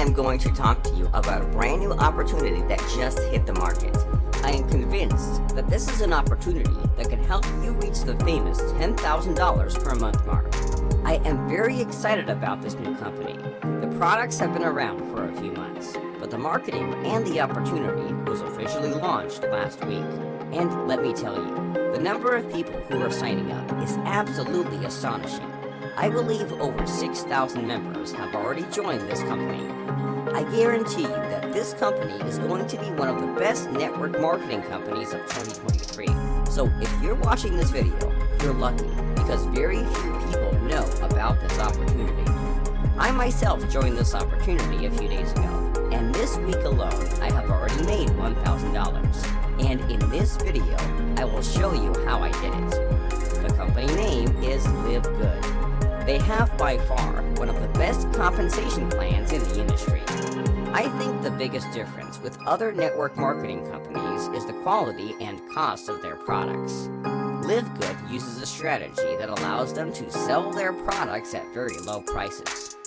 am going to talk to you about a brand new opportunity that just hit the market. I am convinced that this is an opportunity that can help you reach the famous $10,000 per month mark. I am very excited about this new company. The products have been around for a few months, but the marketing and the opportunity was officially launched last week. And let me tell you, the number of people who are signing up is absolutely astonishing. I believe over 6,000 members have already joined this company. I guarantee you that this company is going to be one of the best network marketing companies of 2023. So if you're watching this video, you're lucky because very few people know about this opportunity. I myself joined this opportunity a few days ago, and this week alone, I have already made $1,000. And in this video, I will show you how I did it. The company name is Livegood. They have by far one of the best compensation plans in the industry. I think the biggest difference with other network marketing companies is the quality and cost of their products. Livegood uses a strategy that allows them to sell their products at very low prices.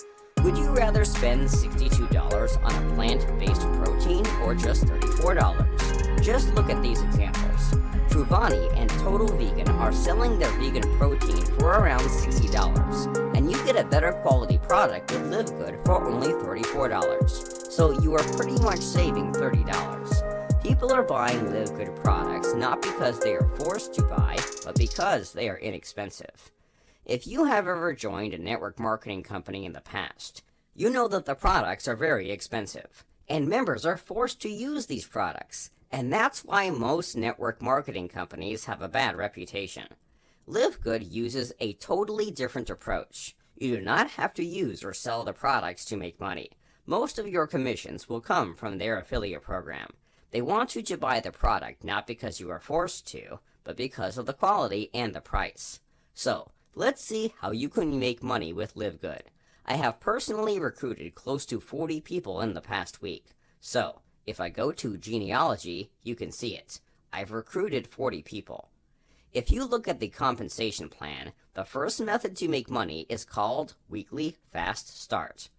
Would you rather spend $62 on a plant-based protein or just $34? Just look at these examples. Truvani and Total Vegan are selling their vegan protein for around $60, and you get a better quality product with Livegood for only $34. So you are pretty much saving $30. People are buying Livegood products not because they are forced to buy, but because they are inexpensive. If you have ever joined a network marketing company in the past, you know that the products are very expensive, and members are forced to use these products. And that's why most network marketing companies have a bad reputation. Livegood uses a totally different approach. You do not have to use or sell the products to make money. Most of your commissions will come from their affiliate program. They want you to buy the product not because you are forced to, but because of the quality and the price. So, let's see how you can make money with Livegood. I have personally recruited close to 40 people in the past week. So, if I go to genealogy, you can see it. I've recruited 40 people. If you look at the compensation plan, the first method to make money is called Weekly Fast Start.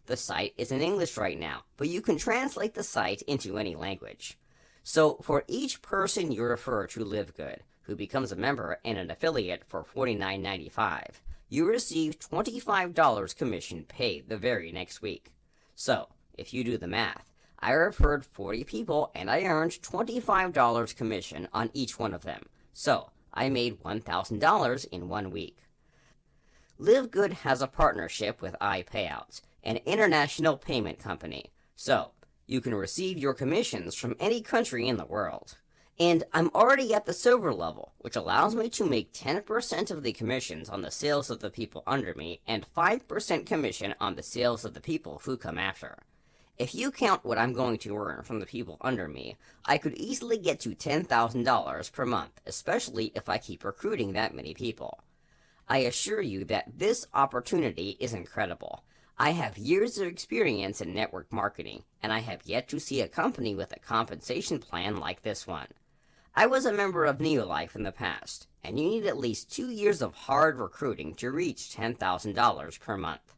The site is in English right now, but you can translate the site into any language. So for each person you refer to Livegood, who becomes a member and an affiliate for $49.95, you receive $25 commission paid the very next week. So, if you do the math, I referred 40 people and I earned $25 commission on each one of them. So, I made $1,000 in 1 week. Livegood has a partnership with iPayouts, an international payment company. So, you can receive your commissions from any country in the world. And I'm already at the silver level, which allows me to make 10% of the commissions on the sales of the people under me and 5% commission on the sales of the people who come after. If you count what I'm going to earn from the people under me, I could easily get to $10,000 per month, especially if I keep recruiting that many people. I assure you that this opportunity is incredible. I have years of experience in network marketing, and I have yet to see a company with a compensation plan like this one. I was a member of Neolife in the past, and you need at least 2 years of hard recruiting to reach $10,000 per month.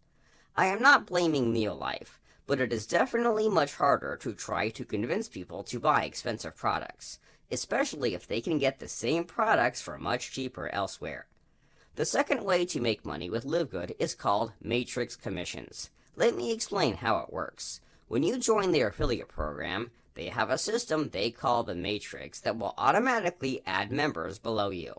I am not blaming Neolife, but it is definitely much harder to try to convince people to buy expensive products, especially if they can get the same products for much cheaper elsewhere. The second way to make money with Livegood is called Matrix Commissions. Let me explain how it works. When you join their affiliate program, they have a system they call the Matrix that will automatically add members below you.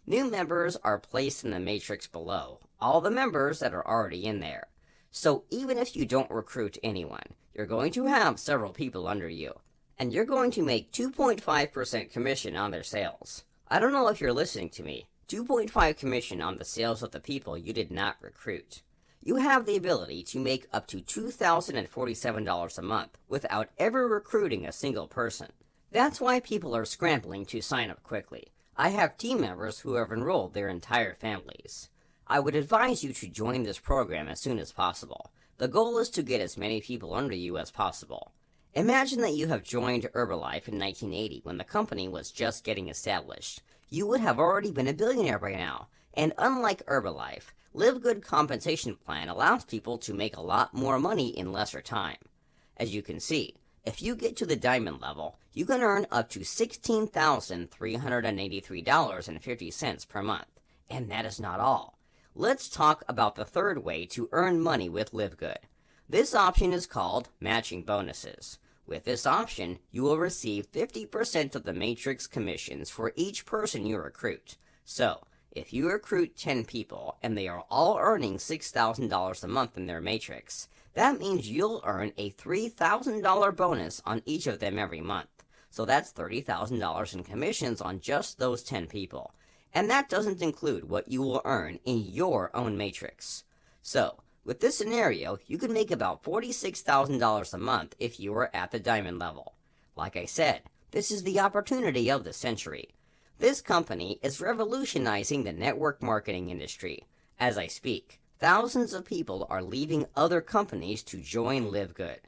New members are placed in the matrix below all the members that are already in there. So even if you don't recruit anyone, you're going to have several people under you, and you're going to make 2.5% commission on their sales. I don't know if you're listening to me. 2.5 commission on the sales of the people you did not recruit. You have the ability to make up to $2,047 a month without ever recruiting a single person. That's why people are scrambling to sign up quickly. I have team members who have enrolled their entire families. I would advise you to join this program as soon as possible. The goal is to get as many people under you as possible. Imagine that you have joined Herbalife in 1980 when the company was just getting established. You would have already been a billionaire by now. And unlike Herbalife, Livegood compensation plan allows people to make a lot more money in lesser time. As you can see, if you get to the diamond level, you can earn up to $16,383.50 per month. And that is not all. Let's talk about the third way to earn money with Livegood. This option is called matching bonuses. With this option, you will receive 50% of the matrix commissions for each person you recruit. So, if you recruit 10 people and they are all earning $6,000 a month in their matrix, that means you'll earn a $3,000 bonus on each of them every month. So that's $30,000 in commissions on just those 10 people. And that doesn't include what you will earn in your own matrix. So, with this scenario, you could make about $46,000 a month if you were at the diamond level. Like I said, this is the opportunity of the century. This company is revolutionizing the network marketing industry. As I speak, thousands of people are leaving other companies to join Livegood.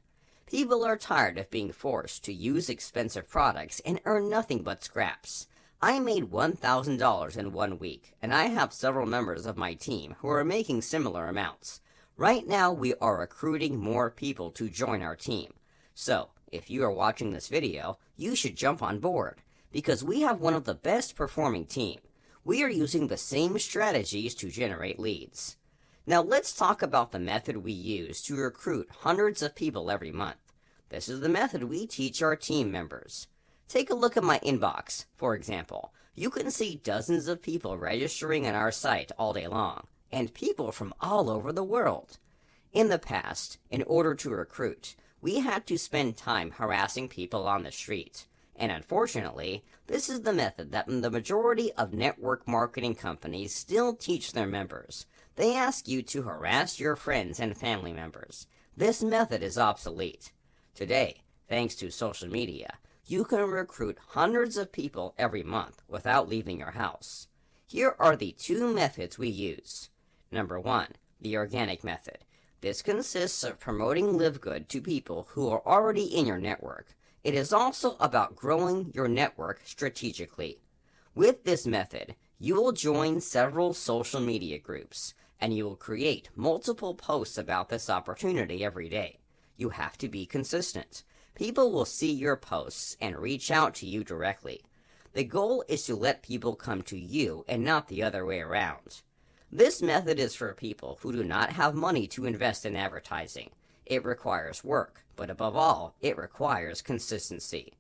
People are tired of being forced to use expensive products and earn nothing but scraps. I made $1,000 in 1 week, and I have several members of my team who are making similar amounts. Right now, we are recruiting more people to join our team. So, if you are watching this video, you should jump on board, because we have one of the best performing team. We are using the same strategies to generate leads. Now let's talk about the method we use to recruit hundreds of people every month. This is the method we teach our team members. Take a look at my inbox, for example. You can see dozens of people registering on our site all day long, and people from all over the world. In the past, in order to recruit, we had to spend time harassing people on the street. And unfortunately, this is the method that the majority of network marketing companies still teach their members. They ask you to harass your friends and family members. This method is obsolete. Today, thanks to social media, you can recruit hundreds of people every month without leaving your house. Here are the two methods we use. Number 1, the organic method. This consists of promoting Livegood to people who are already in your network. It is also about growing your network strategically. With this method, you will join several social media groups, and you will create multiple posts about this opportunity every day. You have to be consistent. People will see your posts and reach out to you directly. The goal is to let people come to you and not the other way around. This method is for people who do not have money to invest in advertising. It requires work, but above all, it requires consistency.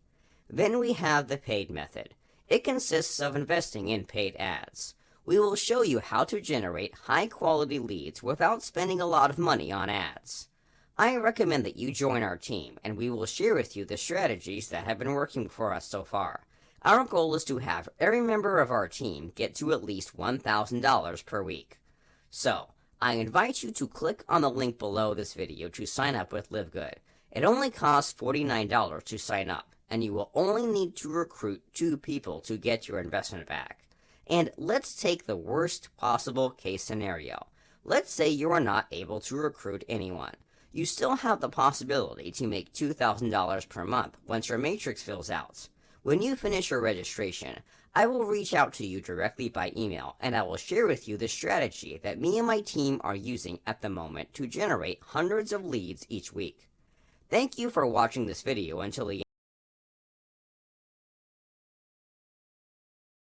Then we have the paid method. It consists of investing in paid ads. We will show you how to generate high-quality leads without spending a lot of money on ads. I recommend that you join our team, and we will share with you the strategies that have been working for us so far. Our goal is to have every member of our team get to at least $1,000 per week. So, I invite you to click on the link below this video to sign up with Livegood. It only costs $49 to sign up, and you will only need to recruit 2 people to get your investment back. And let's take the worst possible case scenario. Let's say you are not able to recruit anyone. You still have the possibility to make $2,000 per month once your matrix fills out. When you finish your registration, I will reach out to you directly by email, and I will share with you the strategy that me and my team are using at the moment to generate hundreds of leads each week. Thank you for watching this video until the end.